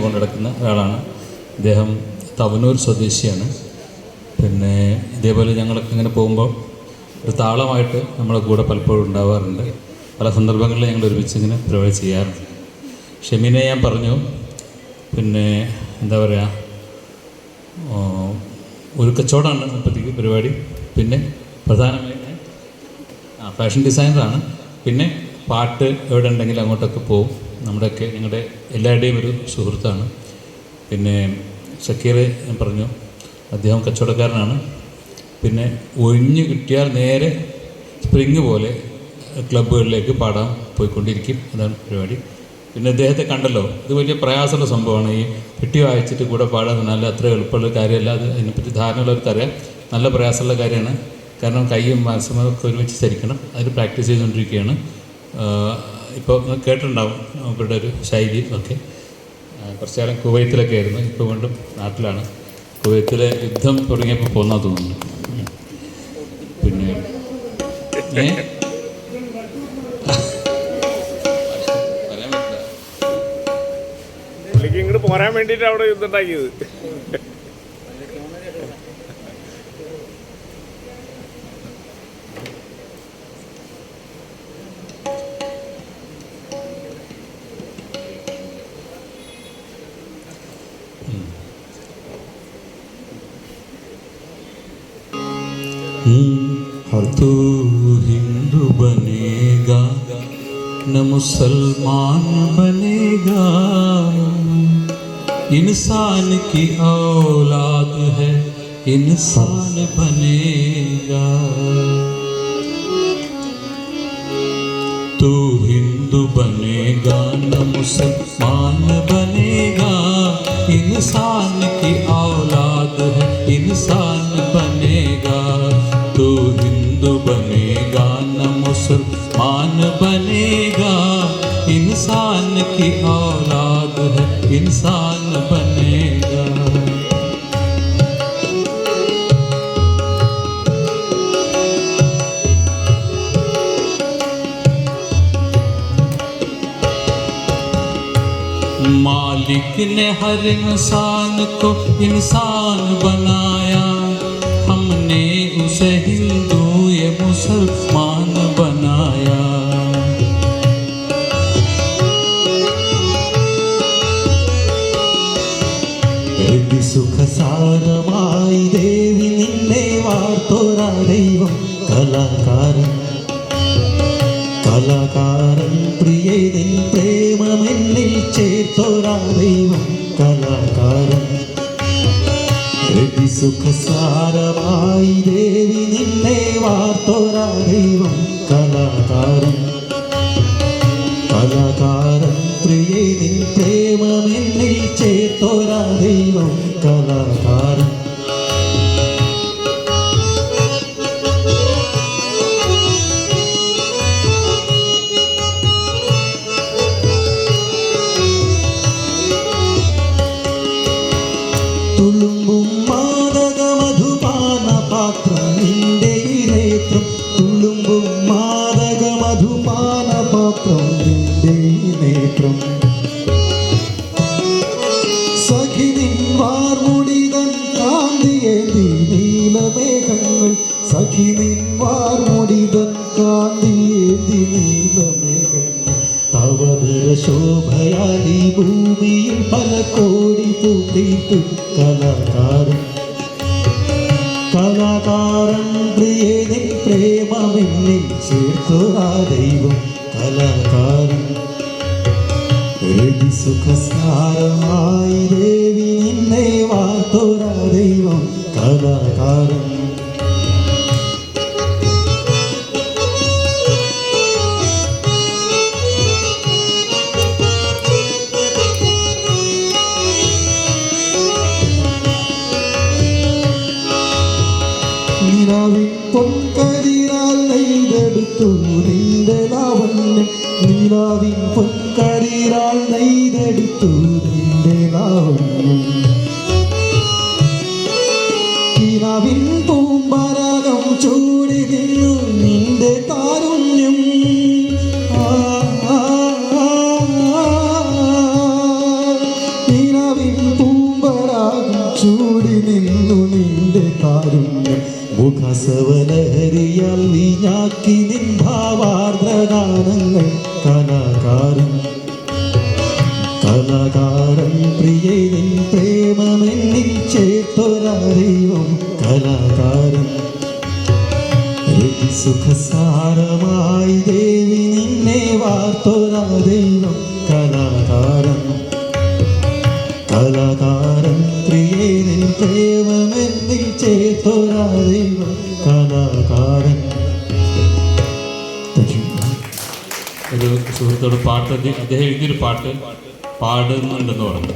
കൊണ്ടു നടക്കുന്ന ഒരാളാണ്. അദ്ദേഹം തവനൂർ സ്വദേശിയാണ്. പിന്നെ ഇതേപോലെ ഞങ്ങളൊക്കെ ഇങ്ങനെ പോകുമ്പോൾ ഒരു താളമായിട്ട് നമ്മളെ കൂടെ പലപ്പോഴും ഉണ്ടാവാറുണ്ട്. പല സന്ദർഭങ്ങളിൽ ഞങ്ങൾ ഒരുമിച്ച് ഇങ്ങനെ പരിപാടി ചെയ്യാറുണ്ട്. ഷെമീനെ ഞാൻ പറഞ്ഞു, പിന്നെ എന്താ പറയുക, ഒരു കച്ചവടമാണ് ഇപ്പോഴത്തേക്ക് പരിപാടി. പിന്നെ പ്രധാനമായിട്ട് ഫാഷൻ ഡിസൈനറാണ്. പിന്നെ പാട്ട് എവിടെ ഉണ്ടെങ്കിലും അങ്ങോട്ടൊക്കെ പോവും. നമ്മുടെയൊക്കെ ഞങ്ങളുടെ എല്ലാവരുടെയും ഒരു സുഹൃത്താണ്. പിന്നെ ഷക്കീർ ഞാൻ പറഞ്ഞു, അദ്ദേഹം കച്ചവടക്കാരനാണ്. പിന്നെ ഒഴിഞ്ഞു കിട്ടിയാൽ നേരെ സ്പ്രിങ് പോലെ ക്ലബ്ബുകളിലേക്ക് പാടാൻ പോയിക്കൊണ്ടിരിക്കും. അതാണ് പരിപാടി. പിന്നെ അദ്ദേഹത്തെ കണ്ടല്ലോ, ഇത് വലിയ പ്രയാസമുള്ള സംഭവമാണ്. ഈ പെട്ടി വായിച്ചിട്ട് കൂടെ പാടാൻ പറഞ്ഞാൽ അത്ര എളുപ്പമുള്ള കാര്യമല്ല. അത് അതിനെപ്പറ്റി ധാരണയുള്ളവർക്കറിയാം, നല്ല പ്രയാസമുള്ള കാര്യമാണ്. കാരണം കൈയും മനസ്സുമൊക്കെ ഒരുമിച്ച് ചരിക്കണം. അതിന് പ്രാക്ടീസ് ചെയ്തുകൊണ്ടിരിക്കുകയാണ്. ഇപ്പോൾ കേട്ടിട്ടുണ്ടാവും അവരുടെ ഒരു ശൈലി ഒക്കെ. കുറച്ചു കാലം കുവൈത്തിലൊക്കെ ആയിരുന്നു, ഇപ്പോൾ വീണ്ടും നാട്ടിലാണ്. കുവൈത്തിലെ യുദ്ധം തുടങ്ങിയപ്പോൾ പോന്നാ തോന്നുന്നു. പിന്നെ ഇങ്ങോട്ട് പോരാൻ വേണ്ടിയിട്ട് അവിടെ യുദ്ധം ഉണ്ടാക്കിയത്. और तू हिंदू बनेगा न मुसलमान बनेगा, इंसान की औलाद है इंसान बनेगा। तू हिंदू बनेगा न मुसलमान बनेगा, इंसान की औलाद है इंसान बनेगा। तू हिंदू बनेगा न मुसलमान बनेगा, इंसान की औलाद है इंसान बनेगा। मालिक ने हर इंसान को इंसान बनाया, हमने उसे हिंदू ये मुसलमान बनाया। സുഖസാരമായി ദേവി നിന്നെ വാർത്തോരാ ദൈവം കലാകാരൻ കലാകാരൻ പ്രിയേ നിൻ പ്രേമമെന്നിൽ ചേർത്തോരാ ദൈവം കലാകാരൻ। സുഖസാരമായി ദേവി നിന്നെ വാർത്തോരാ ദൈവം കലാകാരൻ കലാകാരൻ പ്രിയേ നിൻ പ്രേമമെന്നിൽ ചേർത്തോരാ ദൈവം കലാകാരൻ। തുളുമ്പും മാദക മധുപാന പാത്രം നിന്റെ നേത്രം, തുളുമ്പും മാദക മധുപാന പാത്രം നിന്റെ നേത്രം। സഖി നിൻ വാർമുടിതൻ കാന്തിയേന്തി നീലമേഘങ്ങൾ, സഖി നിൻ വാർമുടിതൻ കാന്തിയേന്തി നീലമേഘങ്ങൾ। അവതര ശോഭയാലി ഭൂമിയിൽ പല കോടി പൂത്തിട്ടു കലാകാരൻ കലാകാരൻ പ്രിയേ നിൻ പ്രേമമെന്നിൽ ചേർത്തോരാ ദൈവം കലാകാരൻ। സുഖസാരമായി ദേവി നിന്നെ വാർത്തോരാ ദൈവം കലാകാരൻ। നിലാവിൻ പൊൻകരിയാൽ നെയ്തെടുത്തു നിന്റെ ലാവണ്യം, നിലാവിൻ പൊൻകരിയാൽ നെയ്തെടുത്തു നിന്റെ ലാവണ്യം। കിനാവിൻ പൂമ്പരാഗം ചൂടി നിന്നു നിന്റെ താരുണ്യം, നിലാവിൻ രസവലഹരിയാൽ വീഞ്ഞാക്കി നിൻ ഭാവാർദ്രഗാനങ്ങൾ കലാകാരൻ കലാകാരൻ പ്രിയേ നിൻ പ്രേമമെന്നിൽ ചേർത്തൊരറിവും കലാകാരൻ സുഖസാരമായി ദേവി നിന്നെ വാർത്തോരാ ദൈവം കലാകാരൻ കലാകാരൻ പ്രിയേ നിൻ പ്രേമമെന്നിൽ ചേർത്തൊരാ ദൈവം കലാകാരൻ. ഒരു സുഹൃത്തോട് പാട്ട് അദ്ദേഹം എഴുതിയൊരു പാട്ട് പാടുന്നുണ്ടെന്ന് പറഞ്ഞു.